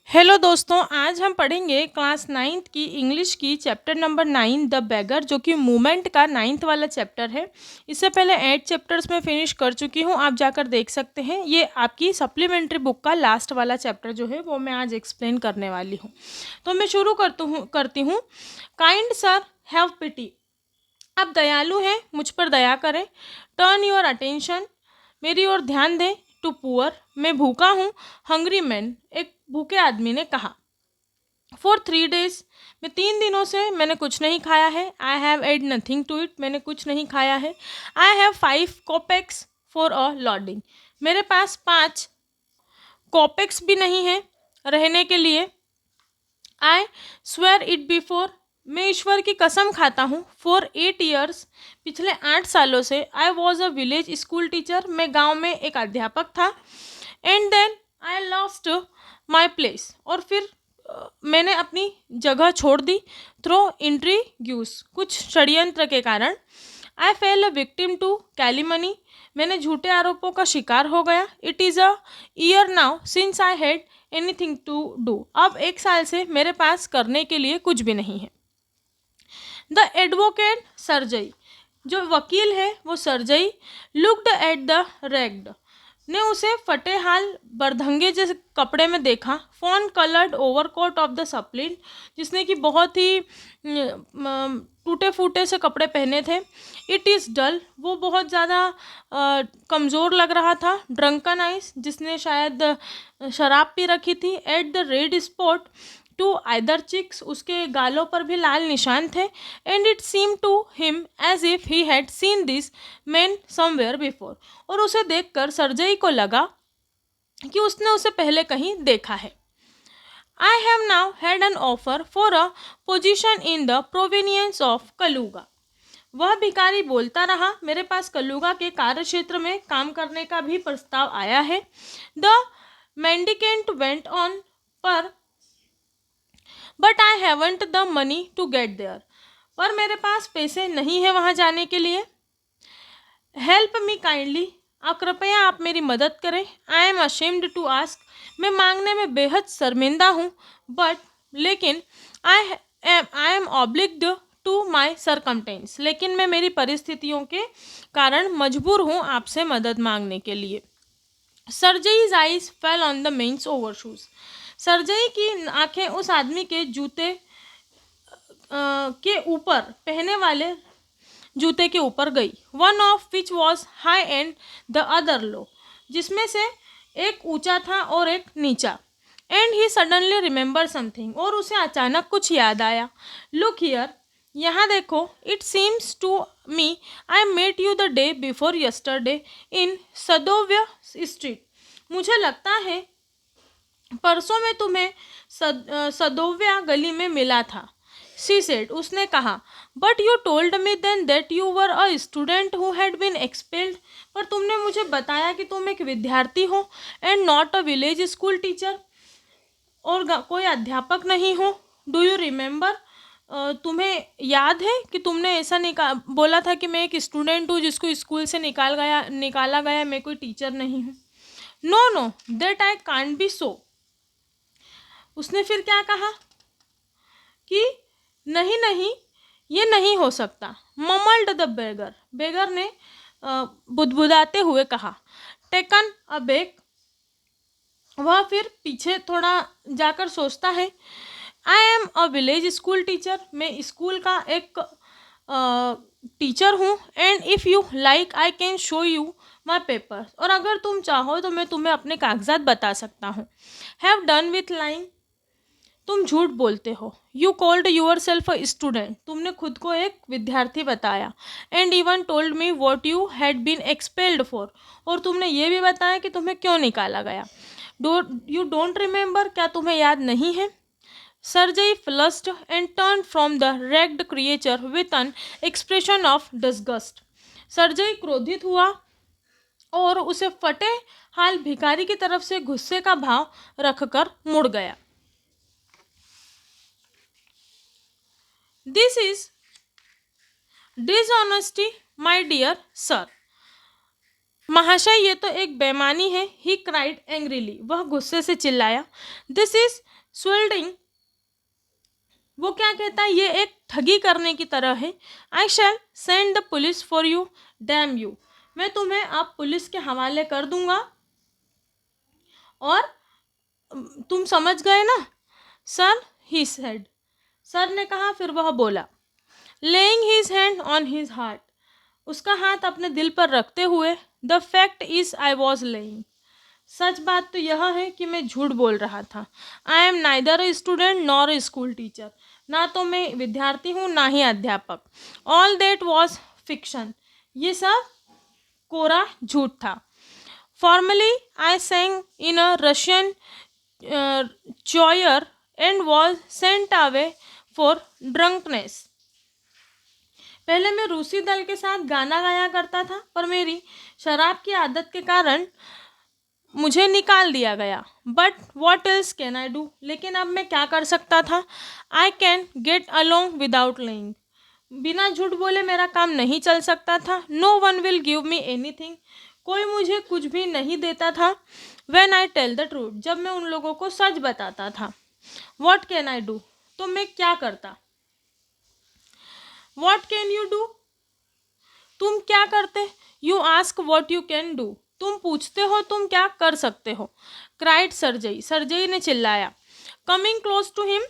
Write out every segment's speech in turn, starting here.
Hello दोस्तों, आज हम पढ़ेंगे क्लास नाइन्थ की इंग्लिश की चैप्टर नंबर 9 द बेगर, जो कि मूवमेंट का 9th वाला चैप्टर है। इससे पहले 8 चैप्टर्स में फिनिश कर चुकी हूँ, आप जाकर देख सकते हैं। ये आपकी सप्लीमेंट्री बुक का लास्ट वाला चैप्टर जो है वो मैं आज एक्सप्लेन करने वाली हूँ। तो मैं शुरू करती हूँ। काइंड सर, हैव पिटी। आप दयालु हैं, मुझ पर दया करें। टर्न योर अटेंशन, मेरी ओर ध्यान दें। टू पुअर, मैं भूखा हूँ। हंग्री मैन, एक भूखे आदमी ने कहा। फॉर 3 days, मैं 3 दिनों से मैंने कुछ नहीं खाया है। I have had nothing to eat, मैंने कुछ नहीं खाया है। I have 5 kopecks for a lodging, मेरे पास 5 कोपेक्स भी नहीं है रहने के लिए। आई स्वेयर इट बिफोर, मैं ईश्वर की कसम खाता हूँ। फॉर 8 years, पिछले 8 सालों से। I was a village school teacher, मैं गांव में एक अध्यापक था। And then I lost my place, और फिर मैंने अपनी जगह छोड़ दी। थ्रो इंट्रीग्यूस, कुछ षड्यंत्र के कारण। I fell a victim to calumny, मैंने झूठे आरोपों का शिकार हो गया। It is a year now since I had anything to do, अब 1 साल से मेरे पास करने के लिए कुछ भी नहीं है। द एडवोकेट सर्जई, जो वकील है वो Sergei, looked at the ragged, ने उसे फटे हाल बरधंगे जैसे कपड़े में देखा। Fawn coloured overcoat of the suppliant, जिसने कि बहुत ही टूटे फूटे से कपड़े पहने थे। इट इज़ डल, वो बहुत ज़्यादा कमज़ोर लग रहा था। ड्रंकन आइस, जिसने शायद शराब पी रखी थी। At the red spot to either cheeks, उसके गालों पर भी लाल निशान थे। And it seem to him as if he had seen this man somewhere before, और उसे देखकर सर्जई को लगा कि उसने उसे पहले कहीं देखा है। I have now had an offer for a position in the provinces of Kaluga, वह भिखारी बोलता रहा, मेरे पास कलूगा के कार्य क्षेत्र में काम करने का भी प्रस्ताव आया है। द मेंडिकेंट वेंट ऑन, पर but I haven't the money to get there, पर मेरे पास पैसे नहीं है वहाँ जाने के लिए। हेल्प मी काइंडली, कृपया आप मेरी मदद करें। I am ashamed to ask, मैं मांगने में बेहद शर्मिंदा हूँ। बट, लेकिन I I am obliged to my circumstances, लेकिन मैं मेरी परिस्थितियों के कारण मजबूर हूँ आपसे मदद मांगने के लिए। Sergei's eyes fell on the man's overshoes, Sergei की आंखें उस आदमी के जूते के ऊपर, पहने वाले जूते के ऊपर गई। One of which was high and the other लो, जिसमें से एक ऊंचा था और एक नीचा। And he suddenly remember something, और उसे अचानक कुछ याद आया। लुक हियर, यहाँ देखो। It seems to me I met you the day before yesterday in Sadovaya street, मुझे लगता है परसों में तुम्हें सदोव्या गली में मिला था। शी सेड, उसने कहा। But you told me then that you were a student who had been expelled, पर तुमने मुझे बताया कि तुम एक विद्यार्थी हो। And not a village school teacher, और कोई अध्यापक नहीं हो। डू यू रिमेंबर, तुम्हें याद है कि तुमने ऐसा बोला था कि मैं एक स्टूडेंट हूँ जिसको स्कूल से निकाला गया, मैं कोई टीचर नहीं हूँ। No no, that I can't be so, उसने फिर क्या कहा कि नहीं नहीं, ये नहीं हो सकता। ममल्ड द बेगर, बेगर ने बुदबुदाते हुए कहा। टेकन अ बैक, वह फिर पीछे थोड़ा जाकर सोचता है। I am a village school teacher, मैं स्कूल का एक टीचर हूँ। And if you like I can show you my paper, और अगर तुम चाहो तो मैं तुम्हें अपने कागजात बता सकता हूँ। हैव डन विथ लाइंग, तुम झूठ बोलते हो। You called yourself a student, तुमने खुद को एक विद्यार्थी बताया। And even told me what you had been expelled for, और तुमने ये भी बताया कि तुम्हें क्यों निकाला गया। यू डोंट रिमेंबर, क्या तुम्हें याद नहीं है। Sergei flushed and turn from the ragged creature with an expression of disgust, Sergei क्रोधित हुआ और उसे फटे हाल भिखारी की तरफ से गुस्से का भाव रखकर मुड़ गया। This is dishonesty my dear sir, महाशय ये तो एक बेईमानी है, ही क्राइड एंग्रीली, वह गुस्से से चिल्लाया। दिस इज स्विल्डिंग, वो क्या कहता है, ये एक ठगी करने की तरह है। I shall send the police for you, damn you, मैं तुम्हें अब पुलिस के हवाले कर दूंगा, और तुम समझ गए ना। सर, ही सेड, सर ने कहा, फिर वह बोला। Laying his hand on his heart, उसका हाथ अपने दिल पर रखते हुए। The fact is I was lying, सच बात तो यह है कि मैं झूठ बोल रहा था। I am neither a student nor a school teacher, ना तो मैं विद्यार्थी हूँ ना ही अध्यापक। ऑल दैट वॉज फिक्शन, ये सब कोरा झूठ था। Formerly I sang in a Russian choir and was sent away for drunkenness, पहले मैं रूसी दल के साथ गाना गाया करता था, पर मेरी शराब की आदत के कारण मुझे निकाल दिया गया। But what else can I do, लेकिन अब मैं क्या कर सकता था। I can get along without lying, बिना झूठ बोले मेरा काम नहीं चल सकता था। No one will give me anything, कोई मुझे कुछ भी नहीं देता था। When I tell the truth, जब मैं उन लोगों को सच बताता था। व्हाट कैन आई डू, तो मैं क्या करता। व्हाट कैन यू डू, तुम क्या करते। You ask what you can do, तुम पूछते हो तुम क्या कर सकते हो। क्राइड सरजई, सरजई ने चिल्लाया। कमिंग क्लोज टू हिम,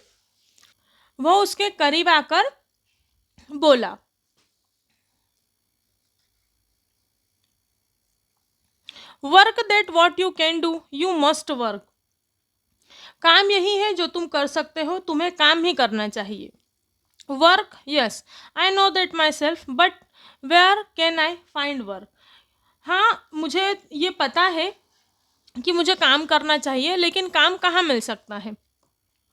वह उसके करीब आकर बोला। Work that what you can do, you must work, काम यही है जो तुम कर सकते हो, तुम्हें काम ही करना चाहिए। Work, yes I know that myself, but where can I find work, हाँ मुझे ये पता है कि मुझे काम करना चाहिए, लेकिन काम कहाँ मिल सकता है।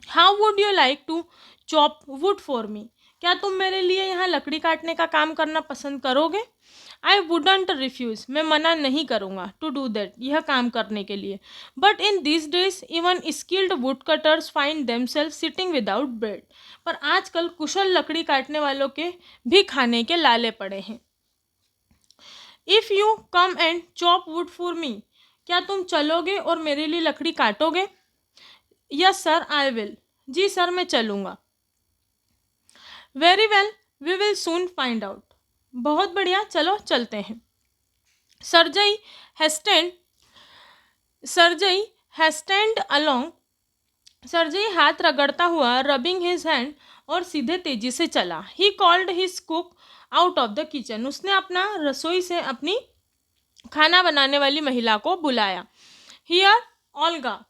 How would you like to chop wood for me, क्या तुम मेरे लिए यहाँ लकड़ी काटने का काम करना पसंद करोगे। आई वुडंट रिफ्यूज़, मैं मना नहीं करूँगा, टू डू दैट, यह काम करने के लिए। But in this days even skilled wood cutters find themselves sitting without bread, पर आजकल कुशल लकड़ी काटने वालों के भी खाने के लाले पड़े हैं। If you come and chop wood for me, क्या तुम चलोगे और मेरे लिए लकड़ी काटोगे। यस सर आई विल, जी सर मैं चलूँगा। Very well, we will soon find out, बहुत बढ़िया, चलो चलते हैं। सर्जई हेस्टेंड, सर्जई हेस्टेंड अलोंग, सर्जई हाथ रगड़ता हुआ, रबिंग हिज हैंड, और सीधे तेजी से चला। He called his cook out of the kitchen, उसने अपना रसोई से अपनी खाना बनाने वाली महिला को बुलाया। हियर ओल्गा,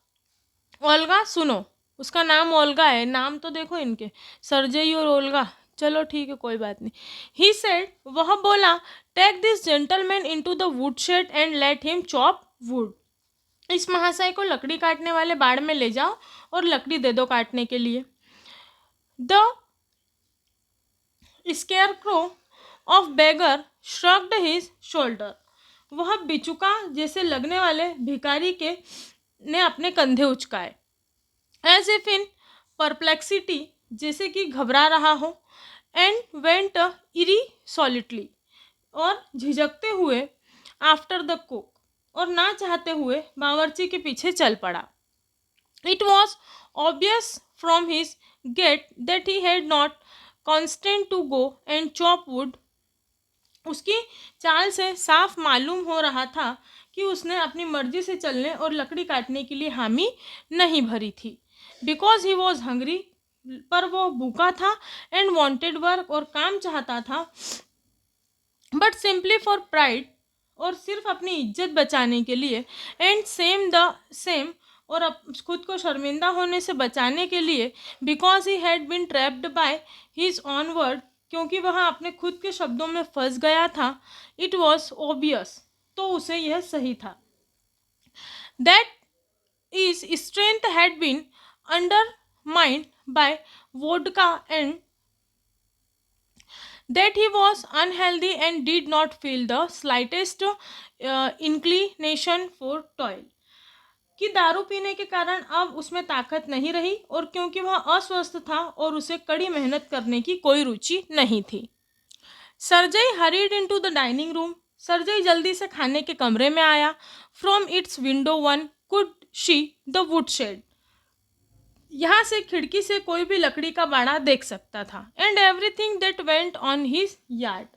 ओल्गा सुनो, उसका नाम ओल्गा है, नाम तो देखो इनके, सर्जई और ओल्गा, चलो ठीक है कोई बात नहीं। ही सेड, वह बोला, take this gentleman into the wood shed and let him chop wood, इस महाशय को लकड़ी काटने वाले बाड़ में ले जाओ और लकड़ी दे दो काटने के लिए। The scarecrow of beggar shrugged his shoulder, वह बिचुका जैसे लगने वाले भिखारी के ने अपने कंधे उचकाए। एज इफ इन परप्लेक्सिटी, जैसे कि घबरा रहा हो। एंड वेंट इरीसोल्यूटली, और झिझकते हुए। आफ्टर द कुक, और ना चाहते हुए बावर्ची के पीछे चल पड़ा। It was obvious from his gait that he had not consented to go and chop wood, उसकी चाल से साफ मालूम हो रहा था कि उसने अपनी मर्जी से चलने और लकड़ी काटने के लिए हामी नहीं भरी थी। बिकॉज ही वॉज हंग्री, पर वो भूखा था। एंड वॉन्टेड वर्क, और काम चाहता था। बट सिंपली फॉर प्राइड, और सिर्फ अपनी इज्जत बचाने के लिए। एंड सेम द सेम, और खुद को शर्मिंदा होने से बचाने के लिए। Because he had been trapped by his own word, क्योंकि वह अपने खुद के शब्दों में फंस गया था। इट वॉज ओबियस, तो उसे यह सही था। That his strength had been undermined by vodka, and that he was unhealthy and did not feel the slightest inclination for toil, कि दारू पीने के कारण अब उसमें ताकत नहीं रही, और क्योंकि वह अस्वस्थ था और उसे कड़ी मेहनत करने की कोई रुचि नहीं थी। Sergei hurried into the dining room, Sergei जल्दी से खाने के कमरे में आया. From its window one could see the wood shed. यहाँ से खिड़की से कोई भी लकड़ी का बाड़ा देख सकता था. And everything that went on his yard.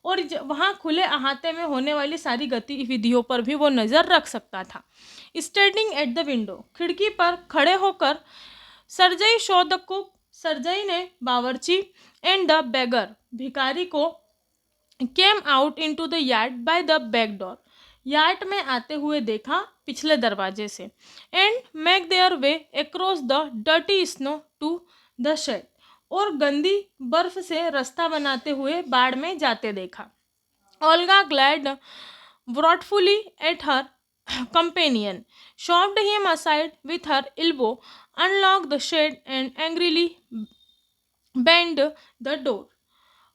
और वहाँ खुले अहाते में होने वाली सारी गतिविधियों पर भी वो नज़र रख सकता था. Standing at the window. खिड़की पर खड़े होकर Sergei saw the cook. Sergei ने बावर्ची एंड द बेगर भिखारी को came out into the yard by the back door. यार्ड में आते हुए देखा पिछले दरवाजे से. And make their way across the dirty snow to the shed. और गंदी बर्फ से रास्ता बनाते हुए बाड़ में जाते देखा. Olga glad wrathfully at her companion, shoved him aside with her elbow, unlocked the shed and angrily banged the door.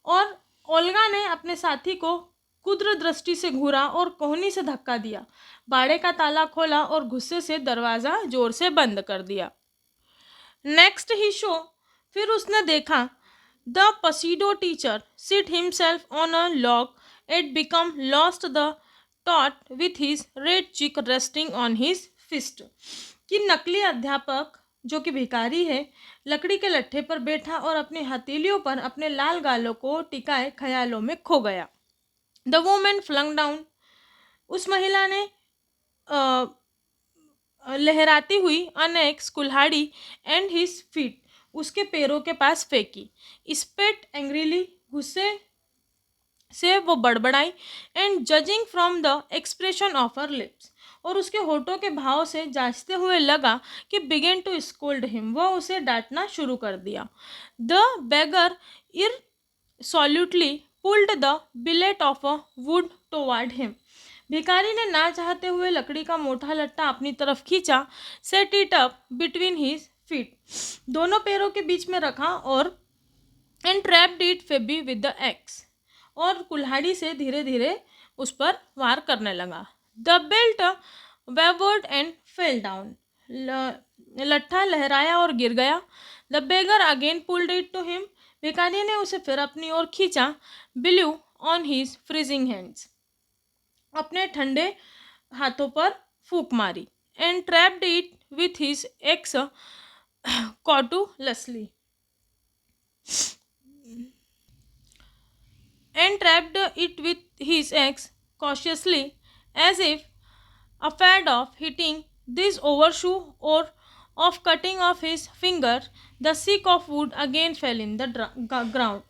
और ओल्गा ने अपने साथी को कुद्र दृष्टि से घूरा और कोहनी से धक्का दिया. बाड़े का ताला खोला और गुस्से से दरवाज़ा जोर से बंद कर दिया. Next he saw. फिर उसने देखा the pseudo teacher sit himself on a log and become lost the thought with his red cheek resting on his fist. कि नकली अध्यापक जो कि भिखारी है लकड़ी के लट्ठे पर बैठा और अपनी हथेलियों पर अपने लाल गालों को टिकाए ख्यालों में खो गया. The woman flung down. उस महिला ने लहराती हुई अनेक्स कुल्हाड़ी एंड हिज फीट उसके पैरों के पास फेंकी. Spat angrily. गुस्से से वो बड़बड़ाई. And judging from the expression of her lips. और उसके होठों के भाव से जांचते हुए लगा कि बिगेन टू स्कोल्ड हिम. वह उसे डांटना शुरू कर दिया. The beggar irresolutely pulled the billet of a wood toward him. भिखारी ने ना चाहते हुए लकड़ी का मोटा लट्टा अपनी तरफ खींचा. Set it up between his feet. दोनों पैरों के बीच में रखा और and trapped it फेबी with the x. और कुल्हाड़ी से धीरे धीरे उस पर वार करने लगा. The billet waved and fell down. लट्ठा लहराया और गिर गया. The beggar again pulled it to him. भिखारी ने उसे फिर अपनी ओर खींचा. Blew on his freezing hands. अपने ठंडे हाथों पर फूंक मारी. And trapped it with his axe cautiously. And trapped it with his axe cautiously, as if afraid of hitting this overshoe or of cutting off his finger. The stick of wood again fell in the ground.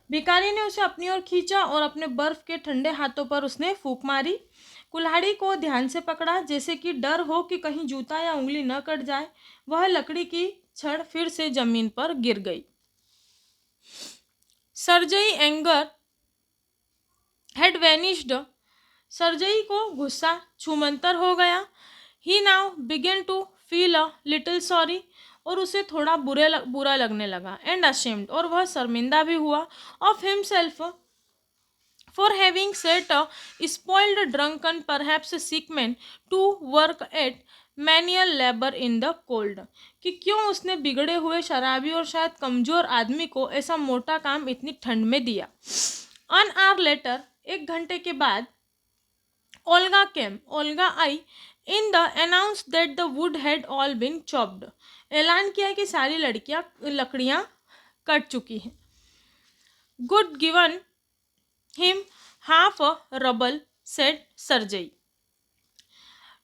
भिखारी ने उसे अपनी ओर खींचा और अपने बर्फ के ठंडे हाथों पर उसने फूंक मारी. कुल्हाड़ी को ध्यान से पकड़ा जैसे कि डर हो कि कहीं जूता या उंगली न कट जाए. वह लकड़ी की छड़ फिर से जमीन पर गिर गई. सरजई एंगर had vanished. सरजई को गुस्सा छूमंतर हो गया. He now began to feel a little sorry. और उसे थोड़ा बुरा लगने लगा. And ashamed. और वह शर्मिंदा भी हुआ. Of himself for having set a spoiled drunken perhaps sick man to work at manual labor in the cold. कि क्यों उसने बिगड़े हुए शराबी और शायद कमज़ोर आदमी को ऐसा मोटा काम इतनी ठंड में दिया. An hour later. 1 घंटे के बाद ओल्गा केम. ओल्गा आई. In the announce that the wood had all been chopped. ऐलान किया कि सारी लकड़ियां कट चुकी हैं. Good given him half a rouble said Sergei.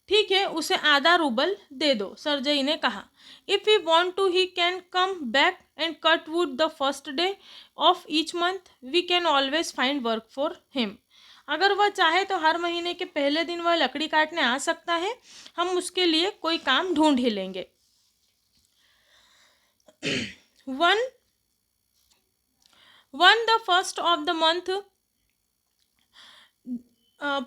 ठीक है उसे आधा रूबल दे दो. सरजई ने कहा. If he want to he can come back and cut wood the first day of each month. We can always find work for him. अगर वह चाहे तो हर महीने के पहले दिन वह लकड़ी काटने आ सकता है. हम उसके लिए कोई काम ढूंढ ही लेंगे. On the first of the month.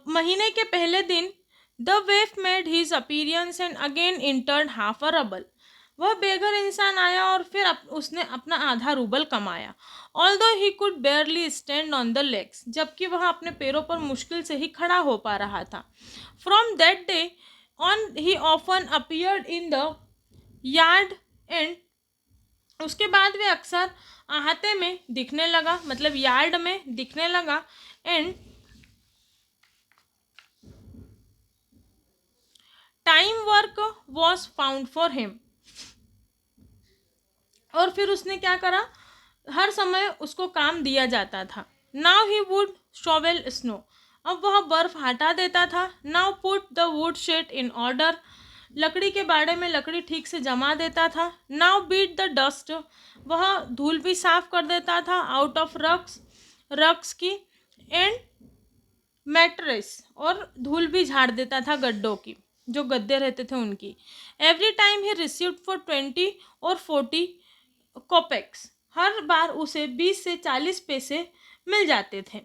महीने के पहले दिन the waif made his appearance and again इंटर्ड हाफ अ रबल. वह बेघर इंसान आया और फिर उसने अपना आधा रूबल कमाया. Although he could बेयरली stand on the legs. जबकि वह अपने पैरों पर मुश्किल से ही खड़ा हो पा रहा था. From that day on he often appeared in the yard. And उसके बाद वे अक्सर अहाते में दिखने लगा. मतलब यार्ड में दिखने लगा. And time work was found for him. और फिर उसने क्या करा, हर समय उसको काम दिया जाता था। Now he would shovel snow, अब वह बर्फ हटा देता था। Now put the wood shed in order, लकड़ी के बाड़े में लकड़ी ठीक से जमा देता था। नाउ बीट द डस्ट, वह धूल भी साफ कर देता था आउट ऑफ रक्स, रक्स की, एंड मैट्रेस, और धूल भी झाड़ देता था गड्ढों की, जो गद्दे रहते थे उनकी। Every time he received for 20 और 40 कोपेक्स, हर बार उसे 20 से 40 पैसे मिल जाते थे।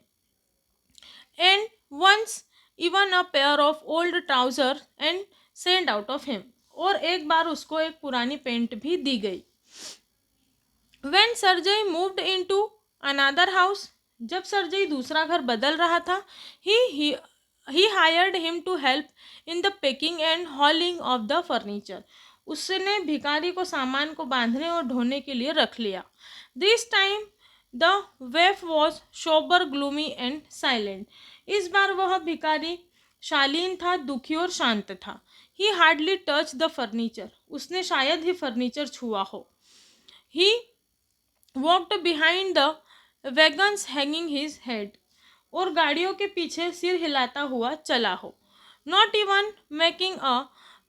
And once even a pair of old trouser and send out of him, और एक बार उसको एक पुरानी पैंट भी दी गई। When Sergey moved into another house, जब सरजई दूसरा घर बदल रहा था, he hired him to help in the packing and hauling of the furniture. उसने भिखारी को सामान को बांधने और ढोने के लिए रख लिया। This time the wife was sober, gloomy and silent. इस बार वह भिखारी शालीन था, दुखी और शांत था। He hardly touched the furniture. उसने शायद ही फर्नीचर छुआ हो। He walked behind the wagons hanging his head, और गाड़ियों के पीछे सिर हिलाता हुआ चला हो। Not even making a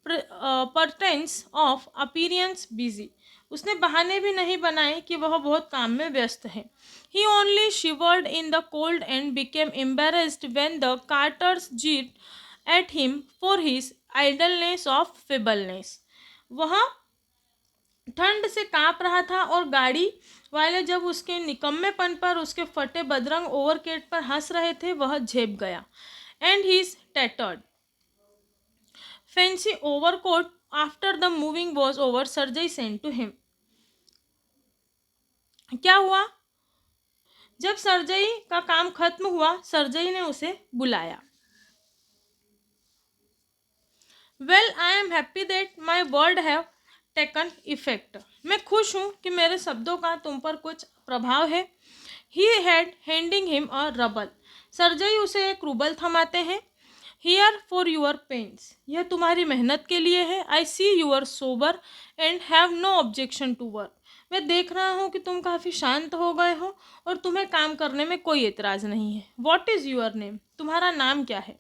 pretense of appearance busy, उसने बहाने भी नहीं बनाए कि वह बहुत काम में व्यस्त है। He only shivered in the cold and became embarrassed when the carters jeered at him for his idleness of feebleness. वह ठंड से कांप रहा था और गाड़ी वाले जब उसके निकम्मेपन पर, उसके फटे बदरंग ओवरकेट पर हंस रहे थे, वह झेप गया। And his tattered fancy overcoat after the moving was over, Sergei sent to him. क्या हुआ, जब सर्जई का काम खत्म हुआ, सर्जई ने उसे बुलाया। Well I am happy that my word have taken effect, मैं खुश हूँ कि मेरे शब्दों का तुम पर कुछ प्रभाव है। He had handing him a rouble, Sergei उसे एक रूबल थमाते हैं। हियर फॉर यूर पेन्स, यह तुम्हारी मेहनत के लिए है। I see you're sober and have no objection to work, मैं देख रहा हूँ कि तुम काफ़ी शांत हो गए हो और तुम्हें काम करने में कोई एतराज़ नहीं है। वॉट इज़ यूर नेम, तुम्हारा नाम क्या है।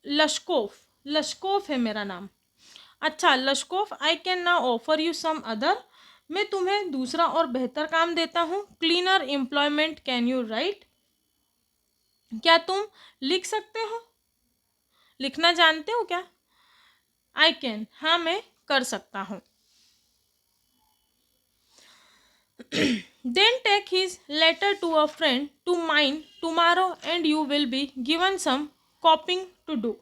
लश्कोफ, लश्कोफ है मेरा नाम। अच्छा Lushkoff, I can now offer you some other, मैं तुम्हें दूसरा और बेहतर काम देता हूँ। Cleaner employment, can you write, क्या तुम लिख सकते हो, लिखना जानते हो क्या। आई कैन, हाँ मैं कर सकता हूँ। Then take his letter to a friend to mine tomorrow and you will be given some copying to do,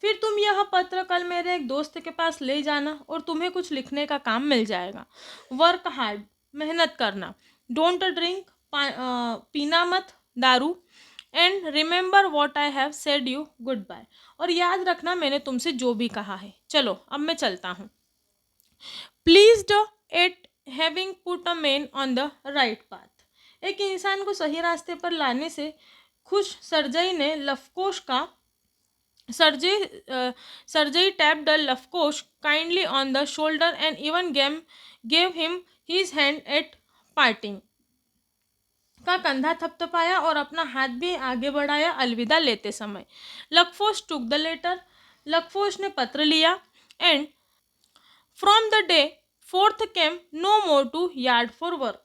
फिर तुम यह पत्र कल मेरे एक दोस्त के पास ले जाना और तुम्हें कुछ लिखने का काम मिल जाएगा। वर्क हार्ड, मेहनत करना। डोंट ड्रिंक, पीना मत दारू। And remember what I have said you, goodbye, और याद रखना मैंने तुमसे जो भी कहा है। चलो अब मैं चलता हूँ। Pleased eight having put a man on the right path, एक इंसान को सही रास्ते पर लाने से खुश सर्जई ने लफकोश का Sergei tapped the Lafkosh kindly on the shoulder and even gave him his hand at parting. का कंधा थपथपाया और अपना हाथ भी आगे बढ़ाया अलविदा लेते समय। लकफोश टुक द लेटर, लकफोश ने पत्र लिया। And from the day forth came no more to yard for work,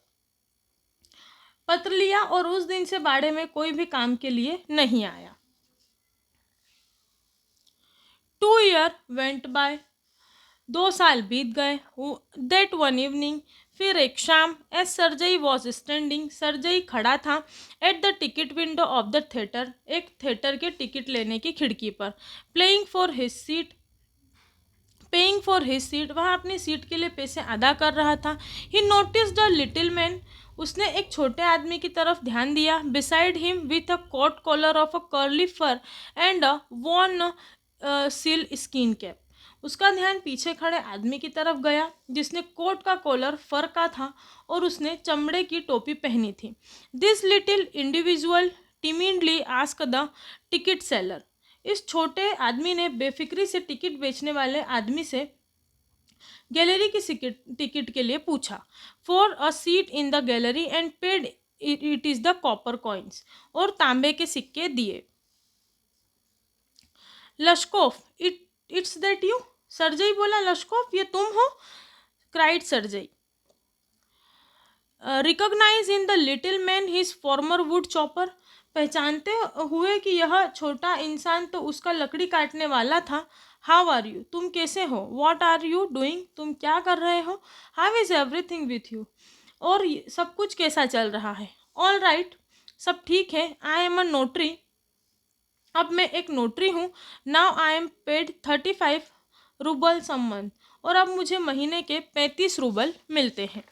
पत्र लिया और उस दिन से बाड़े में कोई भी काम के लिए नहीं आया। 2 years went by, 2 साल बीत गए। दैट वन इवनिंग, फिर एक शाम, एज सर्जई वॉज स्टैंडिंग, सर्जई खड़ा था। At the ticket window of the theatre, एक थिएटर के टिकट लेने की खिड़की पर। Playing for his seat, paying for his seat, वह अपनी सीट के लिए पैसे अदा कर रहा था। He notice the little man, उसने एक छोटे आदमी की तरफ ध्यान दिया। Beside him with a coat collar of a curly fur and a worn sealskin cap, उसका ध्यान पीछे खड़े आदमी की तरफ गया जिसने कोट का कॉलर फर का था और उसने चमड़े की टोपी पहनी थी। This little individual timidly ask the ticket seller, इस छोटे आदमी ने बेफिक्री से टिकट बेचने वाले आदमी से गैलरी की टिकट के लिए पूछा for a seat in the gallery and paid it is the copper coins, और तांबे के सिक्के दिए। Lushkoff, it's that you? Sergei बोला, लश्कोफ ये तुम हो? Cried Sergei. Recognize in the little man his former wood chopper, पहचानते हुए कि यह छोटा इंसान तो उसका लकड़ी काटने वाला था। हाउ आर यू, तुम कैसे हो? वॉट आर यू डूइंग, तुम क्या कर रहे हो? How is everything with you, और सब कुछ कैसा चल रहा है? ऑल राइट, सब ठीक है। आई एम अ नोटरी, अब मैं एक नोटरी हूँ। Now I am paid 35 rouble some month, और अब मुझे महीने के 35 रूबल मिलते हैं।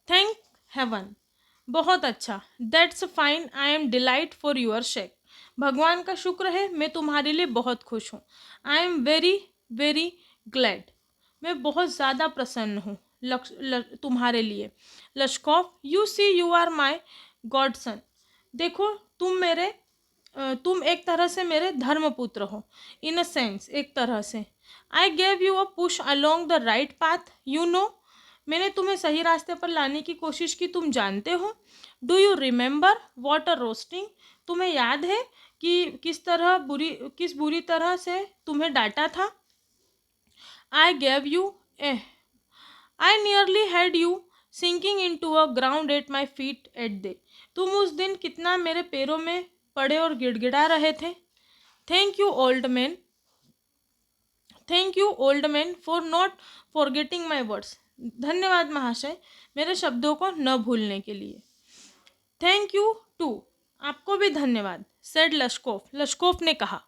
थैंक हेवन, बहुत अच्छा। That's fine, I am delight for your shake, भगवान का शुक्र है, मैं तुम्हारे लिए बहुत खुश हूँ। I am very very glad, मैं बहुत ज़्यादा प्रसन्न हूँ तुम्हारे लिए। Lushkoff, you see you are my godson, देखो तुम एक तरह से मेरे धर्मपुत्र हो। इन अ सेंस, एक तरह से। आई gave you a push along the right path, you know, मैंने तुम्हें सही रास्ते पर लाने की कोशिश की, तुम जानते हो। Do you remember water roasting, तुम्हें याद है कि किस बुरी तरह से तुम्हें डांटा था। I gave you a I nearly had you sinking into a ground at my feet at day, तुम उस दिन कितना मेरे पैरों में पड़े और गिड़गिड़ा रहे थे। Thank you old man, thank you old man for not forgetting my words, धन्यवाद महाशय मेरे शब्दों को न भूलने के लिए। थैंक यू टू, आपको भी धन्यवाद। सेड लश्कोफ, लश्कोफ ने कहा।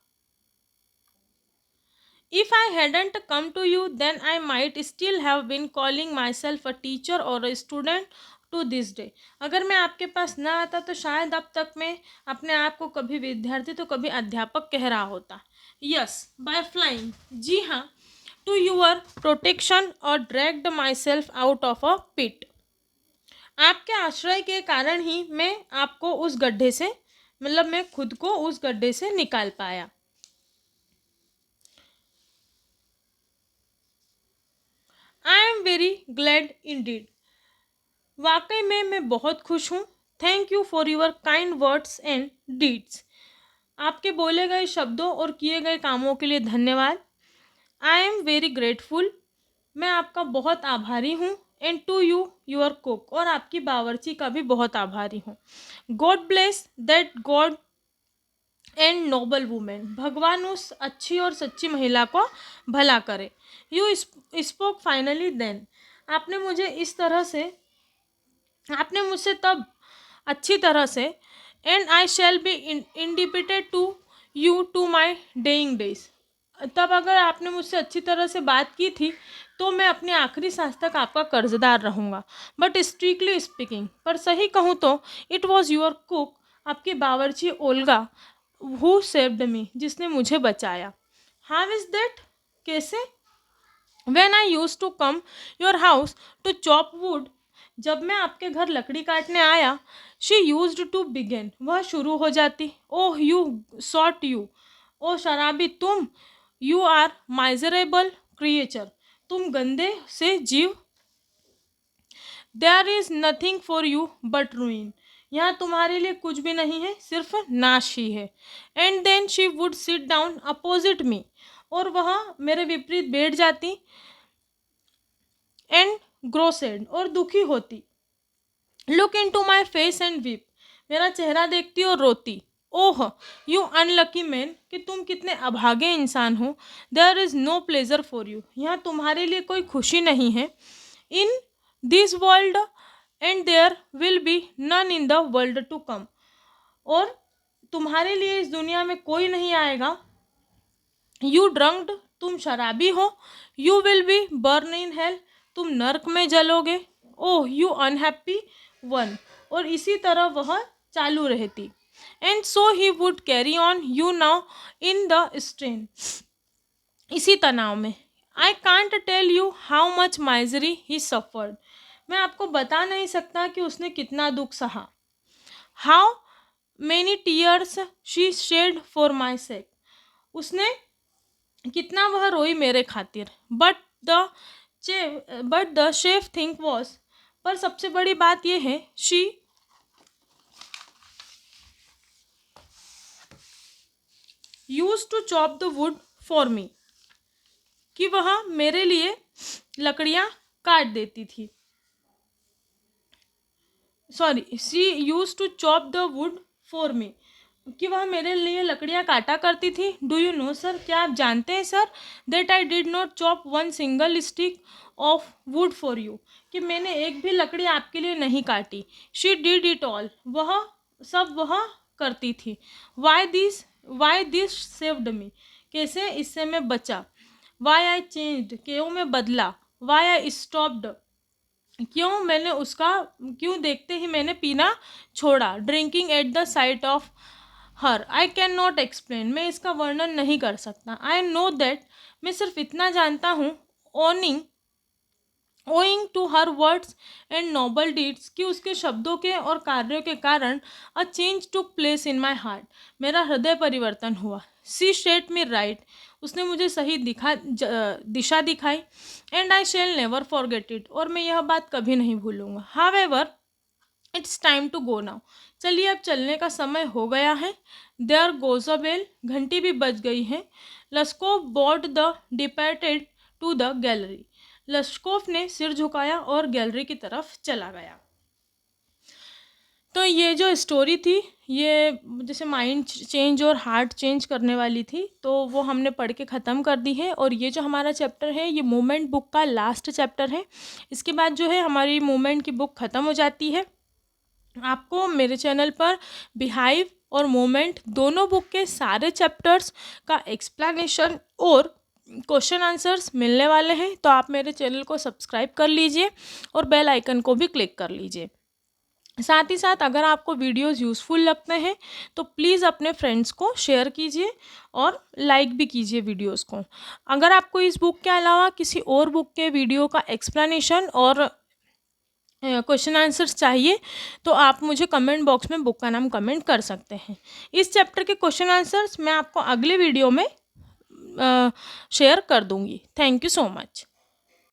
If I hadn't come to you then I might still have been calling myself a teacher और a student to this day, अगर मैं आपके पास न आता तो शायद अब तक मैं अपने आप को कभी विद्यार्थी तो कभी अध्यापक कह रहा होता। यस, बाय फ्लाइंग, जी हाँ, टू यूर प्रोटेक्शन और dragged myself out of a pit, आपके आश्रय के कारण ही मैं आपको उस गड्ढे से, मतलब मैं खुद को उस गड्ढे से निकाल पाया। आई एम वेरी ग्लैड इंडीड, वाकई में मैं बहुत खुश हूँ। Thank you for your kind words and deeds, आपके बोले गए शब्दों और किए गए कामों के लिए धन्यवाद। आई एम वेरी ग्रेटफुल, मैं आपका बहुत आभारी हूँ। And to you your cook, और आपकी बावर्ची का भी बहुत आभारी हूँ। God bless that good and noble woman, भगवान उस अच्छी और सच्ची महिला को भला करे। यू स्पोक फाइनली देन, आपने मुझसे तब अच्छी तरह से। And I shall be independent to you to my dying days, तब अगर आपने मुझसे अच्छी तरह से बात की थी तो मैं अपनी आखिरी सांस तक आपका कर्जदार रहूँगा। बट स्ट्रिक्टली स्पीकिंग, पर सही कहूँ तो इट वॉज योर कुक, आपकी बावर्ची ओल्गा, हु सेव्ड मी, जिसने मुझे बचाया। हाउ इज़ दैट, कैसे? When I used to come your house to chop wood, जब मैं आपके घर लकड़ी काटने आया, she used to begin, वह शुरू हो जाती। ओह यू सॉट यू, ओ शराबी तुम, यू आर miserable creature, तुम गंदे से जीव। There is nothing for you but ruin, यहाँ तुम्हारे लिए कुछ भी नहीं है, सिर्फ नाश ही है। And then she would sit down opposite me, और वह मेरे विपरीत बैठ जाती। एंड ग्रो सैड, और दुखी होती। Look into my face and weep, मेरा चेहरा देखती और रोती। ओह यू अनलकी मैन, कि तुम कितने अभागे इंसान हो। There is no pleasure for you, यहाँ तुम्हारे लिए कोई खुशी नहीं है। In this world and there will be none in the world to come, और तुम्हारे लिए इस दुनिया में कोई नहीं आएगा। यू ड्रंक्ड, तुम शराबी हो। You will be burn in hell, तुम नर्क में जलोगे। ओह यू अनहैप्पी वन, और इसी तरह वह चालू रहती। And so he would carry on you now in the strain, इसी तनाव में। I can't tell you how much misery he suffered, मैं आपको बता नहीं सकता कि उसने कितना दुख सहा। How many tears she shed for my sake, उसने कितना वह रोई मेरे खातिर। The but the chief thing was, पर सबसे बड़ी बात यह है, she used to chop the wood for me, कि वह मेरे लिए लकड़ियाँ काट देती थी। Sorry, she used to chop the wood for me, कि वह मेरे लिए लकड़ियाँ काटा करती थी। डू यू नो सर, क्या आप जानते हैं sir, that I did not chop one single stick of would for you, कि मैंने एक भी लकड़ी आपके लिए नहीं काटी। शी डिड इट ऑल, वह सब वह करती थी। वाई दिस सेव्ड मी, कैसे इससे मैं बचा। वाई आई चेंज्ड, क्यों मैं बदला। वाई आई स्टॉप्ड, क्यों देखते ही मैंने पीना छोड़ा। Drinking at the site of her, I can not explain, मैं इसका वर्णन नहीं कर सकता। आई नो दैट, मैं सिर्फ इतना जानता हूँ, owing to her words and noble deeds, कि उसके शब्दों के और कार्यों के कारण a change took place in my heart, मेरा हृदय परिवर्तन हुआ। सी सेट मी राइट, उसने मुझे सही दिशा दिखाई। And I shall never forget it, और मैं यह बात कभी नहीं भूलूंगा। However it's time to go now, चलिए अब चलने का समय हो गया है। देयर गोज अ बेल, घंटी भी बज गई है। Laskov bowed the departed to the gallery, Laskov ने सिर झुकाया और गैलरी की तरफ चला गया। तो ये जो स्टोरी थी, ये जैसे माइंड चेंज और हार्ट चेंज करने वाली थी, तो वो हमने पढ़ के ख़त्म कर दी है। और ये जो हमारा चैप्टर है, ये मूवमेंट बुक का लास्ट चैप्टर है। इसके बाद जो है हमारी मूवमेंट की बुक ख़त्म हो जाती है। आपको मेरे चैनल पर बिहाइव और मोमेंट दोनों बुक के सारे चैप्टर्स का एक्सप्लेनेशन और क्वेश्चन आंसर्स मिलने वाले हैं, तो आप मेरे चैनल को सब्सक्राइब कर लीजिए और बेल आइकन को भी क्लिक कर लीजिए। साथ ही साथ अगर आपको वीडियोस यूज़फुल लगते हैं तो प्लीज़ अपने फ्रेंड्स को शेयर कीजिए और लाइक भी कीजिए वीडियोस को। अगर आपको इस बुक के अलावा किसी और बुक के वीडियो का एक्सप्लेनेशन और क्वेश्चन आंसर्स चाहिए तो आप मुझे कमेंट बॉक्स में बुक का नाम कमेंट कर सकते हैं। इस चैप्टर के क्वेश्चन आंसर्स मैं आपको अगले वीडियो में शेयर कर दूंगी। Thank you so much.